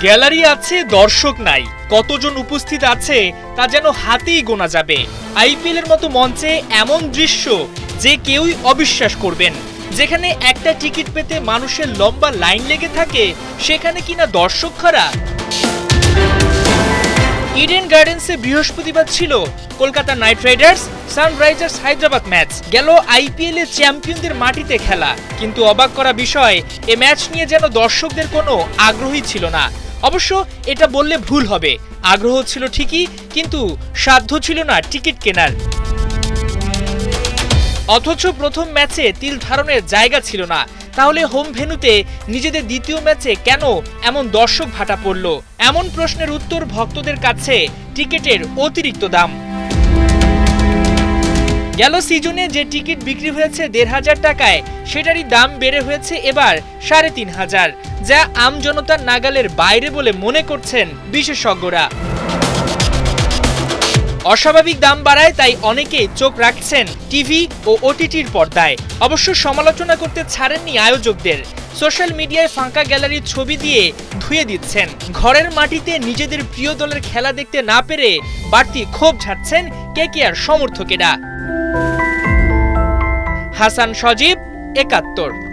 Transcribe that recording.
Gallery আছে, দর্শক নাই, কতজন উপস্থিত আছে তা যেন হাতেই গোনা যাবে। আইপিএল এর মতো মঞ্চে এমন দৃশ্য যে কেউই অবিশ্বাস করবেন, যেখানে একটা টিকিট পেতে মানুষের লম্বা লাইন লেগে থাকে, সেখানে কিনা দর্শক খাড়া। ইডেন গার্ডেন্সে বৃহস্পতিবার ছিল Kolkata night Riders Sunrisers Hyderabad match. গেল আইপিএল এ চ্যাম্পিয়নদের মাটিতে খেলা, কিন্তু অবাক করা বিষয় এ ম্যাচ নিয়ে যেন দর্শকদের কোনো আগ্রহই ছিল না। অবশ্য এটা বললে ভুল হবে, আগ্রহ ছিল ঠিকই, কিন্তু সাধ্য ছিল না টিকিট কেনার। অথচ প্রথম ম্যাচে তিল ধারণের জায়গা ছিল না, তাহলে হোম ভেন্যুতে নিজেদের দ্বিতীয় ম্যাচে কেন এমন দর্শক ভাটা পড়ল? এমন প্রশ্নের উত্তর ভক্তদের কাছে টিকিটের অতিরিক্ত দাম। গেল সিজনে যে টিকিট বিক্রি হয়েছে ১৫০০ টাকায়, সেটারই দাম বেড়ে হয়েছে এবার ৩৫০০, যা আম জনতার নাগালের বাইরে বলে মনে করছেন বিশেষজ্ঞরা। অস্বাভাবিক দাম বাড়ায় তাই অনেকেই চোখ রাখছেন টিভি ও ওটিটির পর্দায়। অবশ্য সমালোচনা করতে ছাড়েননি আয়োজকদের, সোশ্যাল মিডিয়ায় ফাঁকা গ্যালারির ছবি দিয়ে ধুয়ে দিচ্ছেন। ঘরের মাটিতে নিজেদের প্রিয় দলের খেলা দেখতে না পেরে বাড়তি ক্ষোভ ঝাড়ছেন কেকেআর সমর্থকেরা। হাসান সজীব, ৭১।